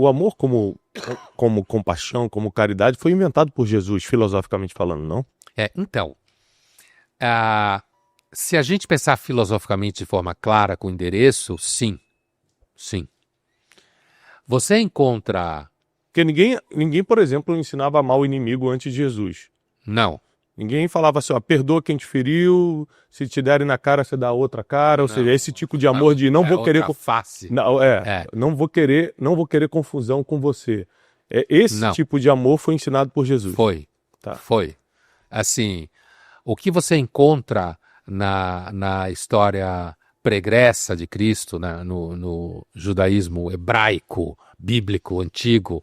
O amor como compaixão, como caridade, foi inventado por Jesus, filosoficamente falando, não? Então, se a gente pensar filosoficamente de forma clara, com endereço, sim. Sim. Você encontra... Porque ninguém, por exemplo, ensinava a amar o inimigo antes de Jesus. Não. Ninguém falava assim, ó, perdoa quem te feriu, se te derem na cara, você dá a outra cara. Ou seja, esse tipo de amor de não vou querer... face. Não, não vou querer confusão com você. Esse Não. tipo de amor foi ensinado por Jesus. Foi. Tá. Foi. Assim, o que você encontra na história pregressa de Cristo, no judaísmo hebraico, bíblico, antigo,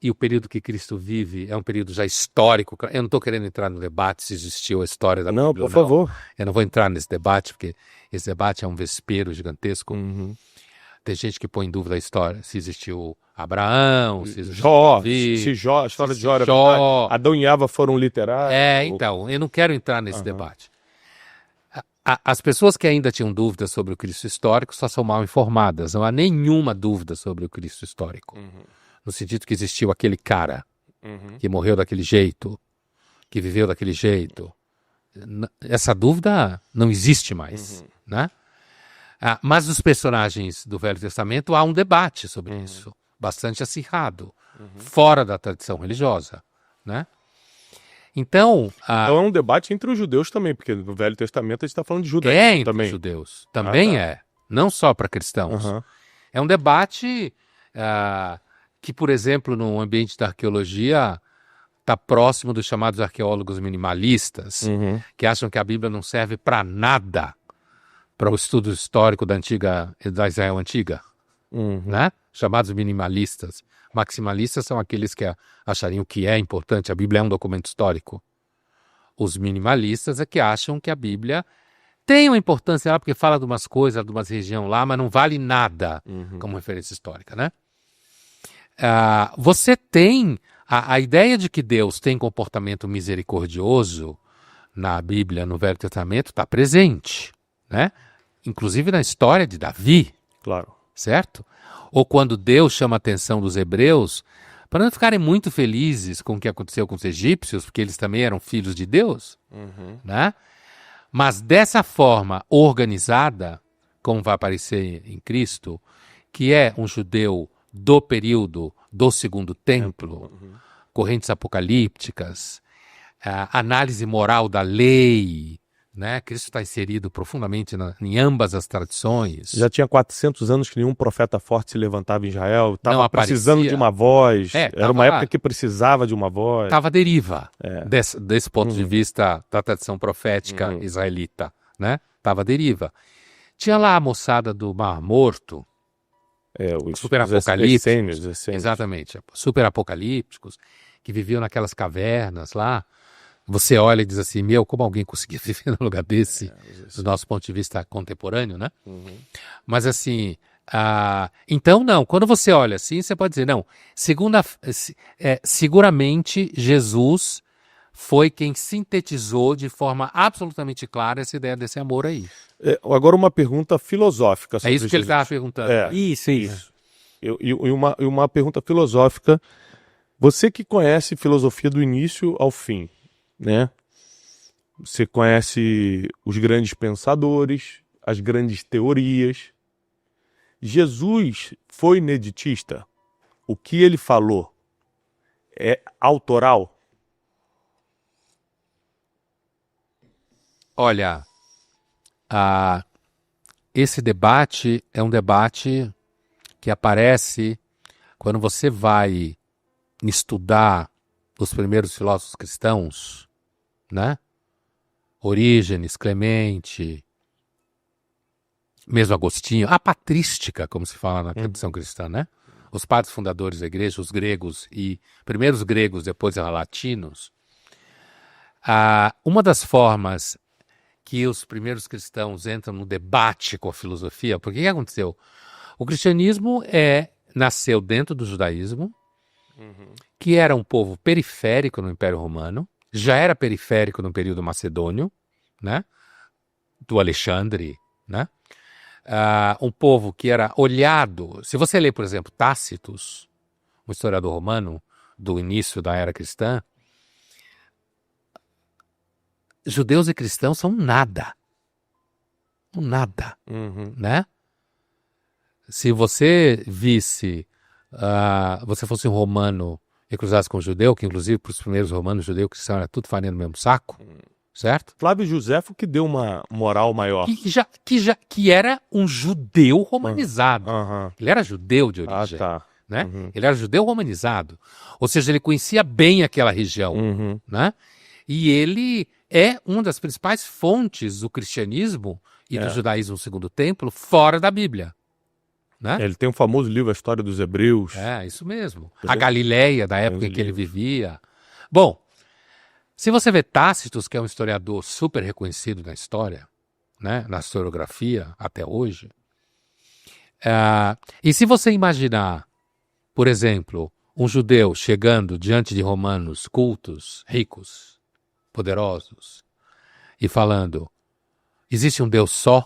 e o período que Cristo vive é um período já histórico. Eu não estou querendo entrar no debate se existiu a história da Bíblia. Não, por favor. Eu não vou entrar nesse debate, porque esse debate é um vespeiro gigantesco. Uhum. Tem gente que põe em dúvida a história, se existiu Abraão, se existiu Jó, Davi, a história de Jó era Jó. verdade. Adão e Eva foram literais. Então, eu não quero entrar nesse debate. As pessoas que ainda tinham dúvidas sobre o Cristo histórico só são mal informadas. Não há nenhuma dúvida sobre o Cristo histórico. No sentido que existiu aquele cara que morreu daquele jeito, que viveu daquele jeito. Essa dúvida não existe mais, né? Mas os personagens do Velho Testamento há um debate sobre isso, bastante acirrado, fora da tradição religiosa, né? Então é um debate entre os judeus também, porque no Velho Testamento a gente está falando de judeus entre também. Os judeus, também não só para cristãos. É um debate que, por exemplo, no ambiente da arqueologia, está próximo dos chamados arqueólogos minimalistas, que acham que a Bíblia não serve para nada para o estudo histórico da Israel antiga, né? Chamados minimalistas. Maximalistas são aqueles que achariam que é importante, a Bíblia é um documento histórico. Os minimalistas é que acham que a Bíblia tem uma importância lá, porque fala de umas coisas, de umas regiões lá, mas não vale nada como referência histórica, né? Você tem a ideia de que Deus tem comportamento misericordioso na Bíblia, no Velho Testamento, está presente, né? Inclusive na história de Davi. Claro. Certo? Ou quando Deus chama a atenção dos hebreus para não ficarem muito felizes com o que aconteceu com os egípcios, porque eles também eram filhos de Deus, né? Mas dessa forma organizada, como vai aparecer em Cristo, que é um judeu do período do Segundo Templo, correntes apocalípticas, análise moral da lei, né? Cristo está inserido profundamente em ambas as tradições. Já tinha 400 anos que nenhum profeta forte se levantava em Israel, estava precisando de uma voz, era uma época que precisava de uma voz. Estava à deriva, desse ponto de vista da tradição profética israelita, né? Estava à deriva. Tinha lá a moçada do Mar Morto, os super apocalípticos, essênios. Exatamente, super apocalípticos, que viviam naquelas cavernas lá. Você olha e diz assim, como alguém conseguia viver num lugar desse, do nosso ponto de vista contemporâneo, né? Mas assim, então não, quando você olha assim, você pode dizer, não, seguramente Jesus foi quem sintetizou de forma absolutamente clara essa ideia desse amor aí. Agora uma pergunta filosófica. É isso que ele estava perguntando. Isso. E uma pergunta filosófica, você que conhece filosofia do início ao fim, né? Você conhece os grandes pensadores, as grandes teorias. Jesus foi ineditista? O que ele falou é autoral? Olha, esse debate é um debate que aparece quando você vai estudar os primeiros filósofos cristãos, né? Orígenes, Clemente, mesmo Agostinho, a patrística, como se fala na tradição cristã, né? Os padres fundadores da igreja, os gregos e primeiros gregos, depois latinos. Uma das formas que os primeiros cristãos entram no debate com a filosofia, porque o que aconteceu? O cristianismo nasceu dentro do judaísmo, que era um povo periférico no Império Romano, já era periférico no período macedônio, né? Do Alexandre, né? um povo que era olhado. Se você ler, por exemplo, Tácitos, um historiador romano do início da era cristã, judeus e cristãos são nada. Nada, né? Se você visse, você fosse um romano e cruzasse com um judeu, que inclusive para os primeiros romanos, judeu e cristão era tudo farinha no mesmo saco, certo? Flávio Josefo que deu uma moral maior. Que era um judeu romanizado. Ele era judeu de origem. Tá. Né? Ele era judeu romanizado. Ou seja, ele conhecia bem aquela região. Né? E ele é uma das principais fontes do cristianismo e do judaísmo segundo templo fora da Bíblia. Né? Ele tem um famoso livro, A História dos Hebreus. É, isso mesmo. A Galileia, da época em que ele vivia. Bom, se você vê Tácitos, que é um historiador super reconhecido na história, né, na historiografia até hoje, e se você imaginar, por exemplo, um judeu chegando diante de romanos cultos, ricos, poderosos, e falando, existe um Deus só?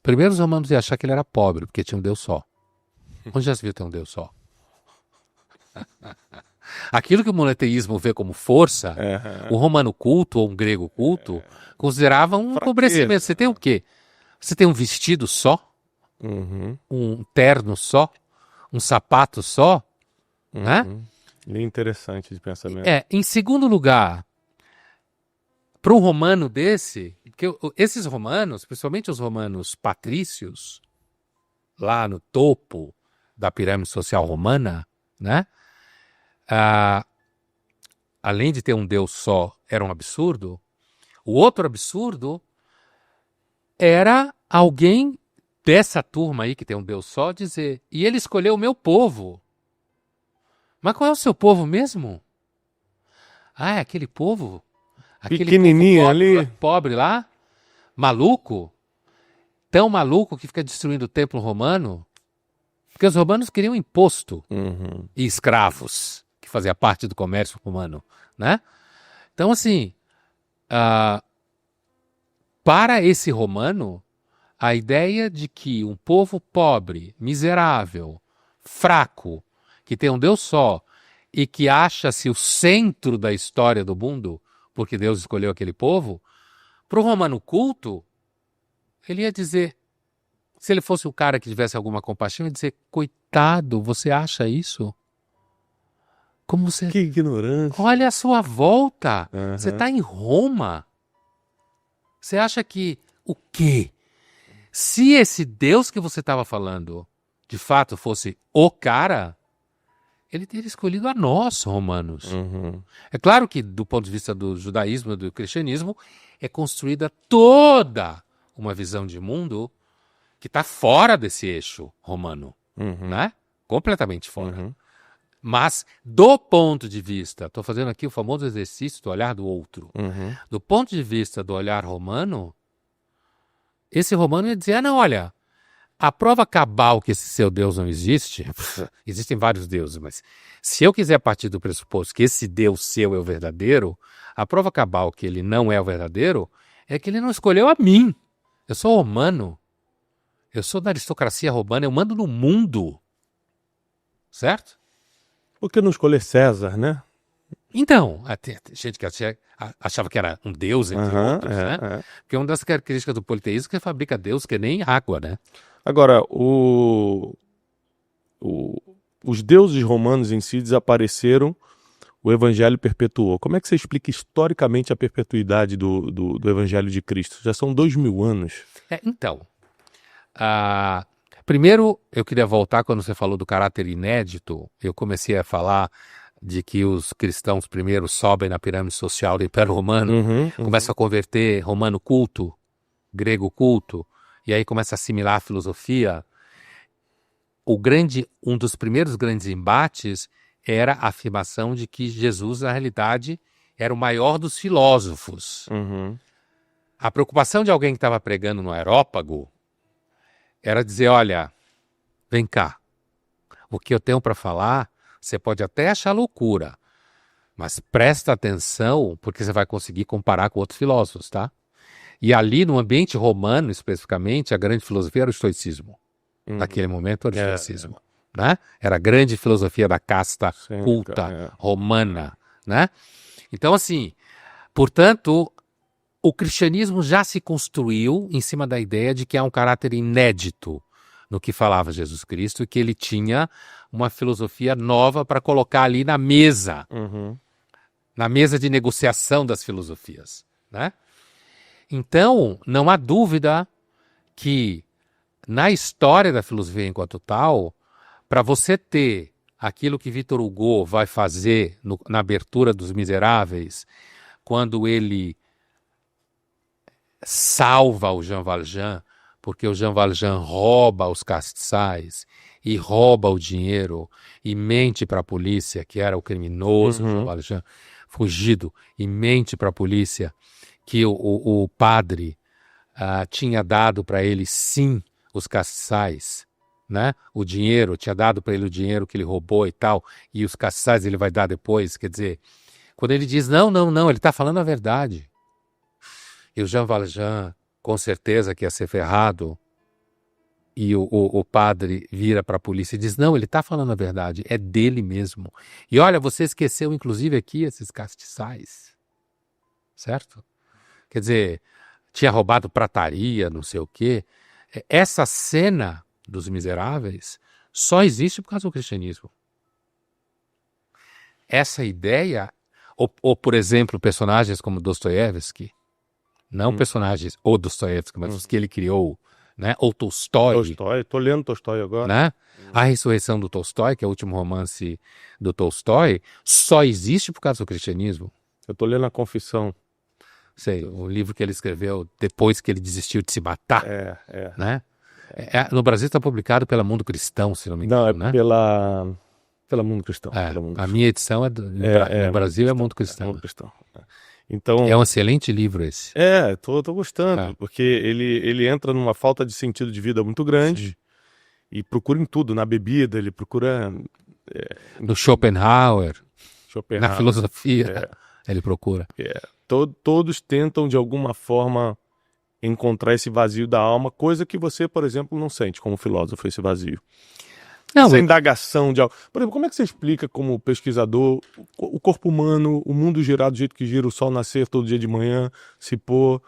Primeiro os romanos iam achar que ele era pobre, porque tinha um Deus só. Onde já se viu ter um Deus só? Aquilo que o monoteísmo vê como força, o romano culto ou um grego culto considerava um empobrecimento. Você tem o quê? Você tem um vestido só? Um terno só? Um sapato só? Né? É interessante de pensamento. Em segundo lugar, para um romano desse, porque esses romanos, principalmente os romanos patrícios, lá no topo da pirâmide social romana, né? Além de ter um Deus só, era um absurdo. O outro absurdo era alguém dessa turma aí que tem um Deus só dizer, e ele escolheu o meu povo. Mas qual é o seu povo mesmo? É aquele povo? Aquele pequenininho povo ali. Pobre lá? Maluco? Tão maluco que fica destruindo o templo romano? Porque os romanos queriam imposto e escravos, que fazia parte do comércio romano, né? Então, assim, para esse romano, a ideia de que um povo pobre, miserável, fraco, que tem um Deus só e que acha-se o centro da história do mundo, porque Deus escolheu aquele povo, para o romano culto, ele ia dizer, se ele fosse um cara que tivesse alguma compaixão, ia dizer, coitado, você acha isso? Como você... Que ignorância. Olha a sua volta, você está em Roma. Você acha que o quê? Se esse Deus que você estava falando, de fato fosse o cara, ele teria escolhido a nós, romanos. É claro que, do ponto de vista do judaísmo e do cristianismo, é construída toda uma visão de mundo que está fora desse eixo romano, né? Completamente fora. Mas, do ponto de vista, estou fazendo aqui o famoso exercício do olhar do outro. Do ponto de vista do olhar romano, esse romano ia dizer, não, olha, a prova cabal que esse seu Deus não existe, existem vários deuses, mas se eu quiser partir do pressuposto que esse Deus seu é o verdadeiro, a prova cabal que ele não é o verdadeiro é que ele não escolheu a mim. Eu sou romano. Eu sou da aristocracia romana, eu mando no mundo. Certo? Por que não escolher César, né? Então, tem gente que achava que era um deus, entre outros, né? Porque uma das características do politeísmo é que fabrica deus que nem água, né? Agora, os deuses romanos em si desapareceram, o evangelho perpetuou. Como é que você explica historicamente a perpetuidade do evangelho de Cristo? Já são 2000 anos. Então, primeiro eu queria voltar quando você falou do caráter inédito. Eu comecei a falar de que os cristãos primeiro sobem na pirâmide social do Império Romano, começam a converter romano culto, grego culto, e aí começa a assimilar a filosofia. Um dos primeiros grandes embates era a afirmação de que Jesus, na realidade, era o maior dos filósofos. A preocupação de alguém que estava pregando no Areópago era dizer, olha, vem cá, o que eu tenho para falar, você pode até achar loucura, mas presta atenção, porque você vai conseguir comparar com outros filósofos, tá? E ali, no ambiente romano, especificamente, a grande filosofia era o estoicismo. Naquele momento era o estoicismo. Né? Era a grande filosofia da casta culta romana. Né? Então, assim, portanto, o cristianismo já se construiu em cima da ideia de que há um caráter inédito no que falava Jesus Cristo e que ele tinha uma filosofia nova para colocar ali na mesa de negociação das filosofias. Né? Então, não há dúvida que na história da filosofia enquanto tal, para você ter aquilo que Victor Hugo vai fazer na abertura dos Miseráveis, quando ele salva o Jean Valjean, porque o Jean Valjean rouba os castiçais e rouba o dinheiro e mente para a polícia, que era o criminoso Jean Valjean, fugido, e mente para a polícia que o padre tinha dado para ele, sim, os castiçais, né? O dinheiro, tinha dado para ele o dinheiro que ele roubou e tal, e os castiçais ele vai dar depois. Quer dizer, quando ele diz não, ele está falando a verdade. E o Jean Valjean, com certeza que ia ser ferrado, e o padre vira para a polícia e diz, não, ele está falando a verdade, é dele mesmo. E olha, você esqueceu inclusive aqui esses castiçais, certo? Quer dizer, tinha roubado prataria, não sei o quê. Essa cena dos Miseráveis só existe por causa do cristianismo. Essa ideia, ou por exemplo, personagens como Dostoiévski, não personagens, ou Dostoiévski, mas os que ele criou, né? Ou Tolstói. Estou lendo Tolstói agora. Né? A Ressurreição do Tolstói, que é o último romance do Tolstói, só existe por causa do cristianismo. Eu estou lendo A Confissão. Sei, o livro que ele escreveu depois que ele desistiu de se matar. Né? No Brasil está publicado pela Mundo Cristão, se não me engano. Não, é pela Mundo Cristão. A minha edição no Brasil é Mundo Cristão. Mundo Cristão. Então, é um excelente livro esse. Tô gostando, porque ele entra numa falta de sentido de vida muito grande. Sim. E procura em tudo, na bebida, ele procura... No Schopenhauer, na filosofia, ele procura. Todos tentam, de alguma forma, encontrar esse vazio da alma, coisa que você, por exemplo, não sente como filósofo, esse vazio. Essa indagação de algo. Por exemplo, como é que você explica, como pesquisador, o corpo humano, o mundo girar do jeito que gira, o sol nascer todo dia de manhã, se pôr,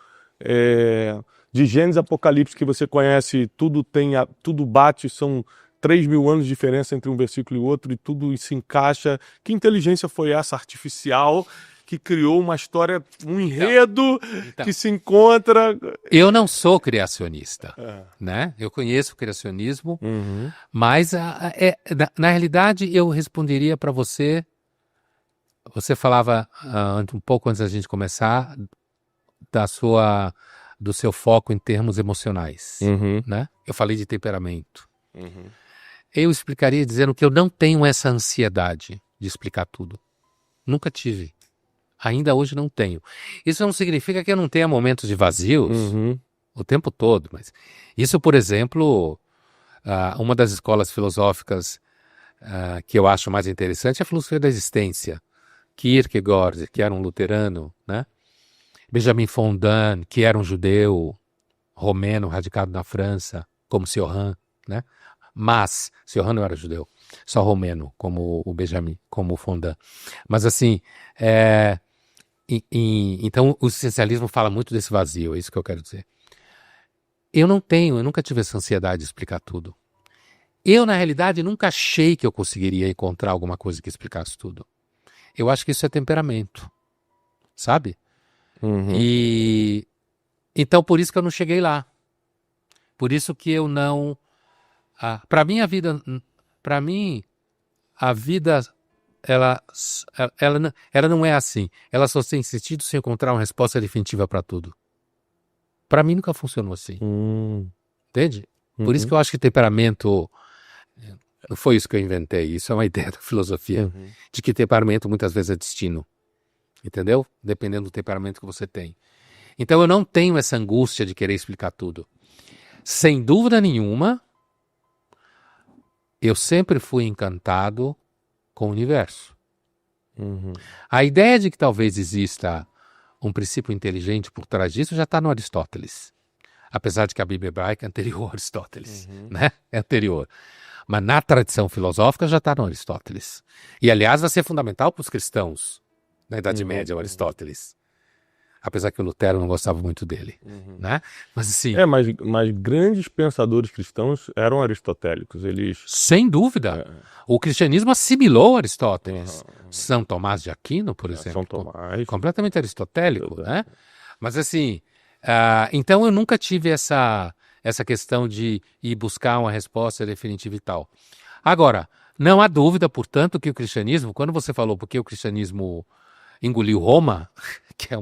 de Gênesis Apocalipse que você conhece, tudo bate, são 3.000 anos de diferença entre um versículo e outro, e tudo se encaixa. Que inteligência foi essa artificial que criou uma história, um enredo que se encontra... Eu não sou criacionista, né? Eu conheço o criacionismo, mas na realidade eu responderia para você, você falava um pouco antes da gente começar, do seu foco em termos emocionais, né? Eu falei de temperamento. Eu explicaria dizendo que eu não tenho essa ansiedade de explicar tudo. Nunca tive. Ainda hoje não tenho. Isso não significa que eu não tenha momentos de vazios o tempo todo, mas isso, por exemplo, uma das escolas filosóficas que eu acho mais interessante é a filosofia da existência. Kierkegaard, que era um luterano, né? Benjamin Fondan, que era um judeu romeno radicado na França, como Cioran, né? Mas Cioran não era judeu, só romeno, como o Benjamin, como o Fondan. Mas assim, então o existencialismo fala muito desse vazio, é isso que eu quero dizer. Eu nunca tive essa ansiedade de explicar tudo. Eu, na realidade, nunca achei que eu conseguiria encontrar alguma coisa que explicasse tudo. Eu acho que isso é temperamento, sabe? E então por isso que eu não cheguei lá. Por isso que eu não... Para mim a vida ela não é assim. Ela só tem sentido se encontrar uma resposta definitiva para tudo. Para mim nunca funcionou assim. Entende? Por isso que eu acho que temperamento... Não foi isso que eu inventei. Isso é uma ideia da filosofia. De que temperamento muitas vezes é destino. Entendeu? Dependendo do temperamento que você tem. Então eu não tenho essa angústia de querer explicar tudo. Sem dúvida nenhuma, eu sempre fui encantado com o universo. A ideia de que talvez exista um princípio inteligente por trás disso, já está no Aristóteles. Apesar de que a Bíblia hebraica é anterior a Aristóteles, né? É anterior. Mas na tradição filosófica já está no Aristóteles. E, aliás, vai ser fundamental para os cristãos na Idade Média, o Aristóteles. Apesar que o Lutero não gostava muito dele, né? Mas assim... Mas grandes pensadores cristãos eram aristotélicos. Eles... Sem dúvida. O cristianismo assimilou Aristóteles. São Tomás de Aquino, por exemplo. São Tomás. Completamente aristotélico, né? Mas assim... então eu nunca tive essa questão de ir buscar uma resposta definitiva e tal. Agora, não há dúvida, portanto, que o cristianismo, quando você falou porque o cristianismo engoliu Roma, que é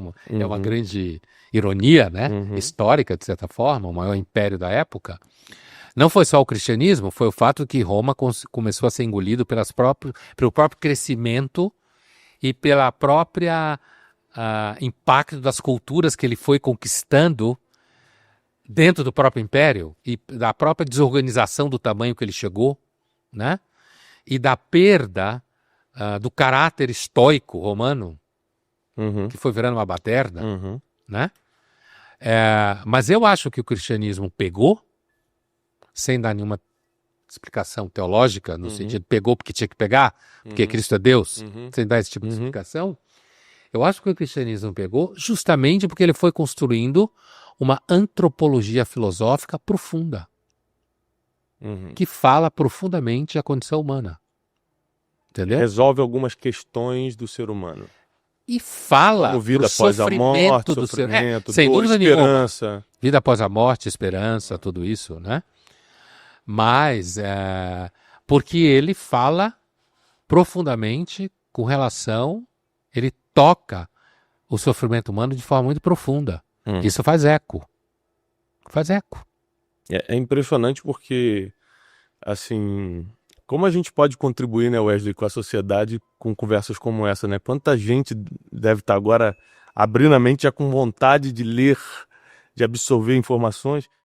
uma grande ironia, né? Histórica, de certa forma, o maior império da época, não foi só o cristianismo, foi o fato que Roma começou a ser engolido pelo próprio crescimento e pela própria impacto das culturas que ele foi conquistando dentro do próprio império e da própria desorganização do tamanho que ele chegou, né? E da perda do caráter estoico romano, que foi virando uma baderna, né? Mas eu acho que o cristianismo pegou, sem dar nenhuma explicação teológica, no sentido pegou porque tinha que pegar, porque Cristo é Deus, sem dar esse tipo de explicação. Eu acho que o cristianismo pegou justamente porque ele foi construindo uma antropologia filosófica profunda, que fala profundamente a condição humana. Entendeu? Resolve algumas questões do ser humano. E fala como vida após a morte, do sofrimento, sem dor, dúvida esperança. Nenhuma. Vida após a morte, esperança, tudo isso, né? Mas porque ele fala profundamente com relação, ele toca o sofrimento humano de forma muito profunda. Isso faz eco. Faz eco. É impressionante porque, assim, como a gente pode contribuir, né, Wesley, com a sociedade com conversas como essa, né? Quanta gente deve estar agora abrindo a mente já com vontade de ler, de absorver informações.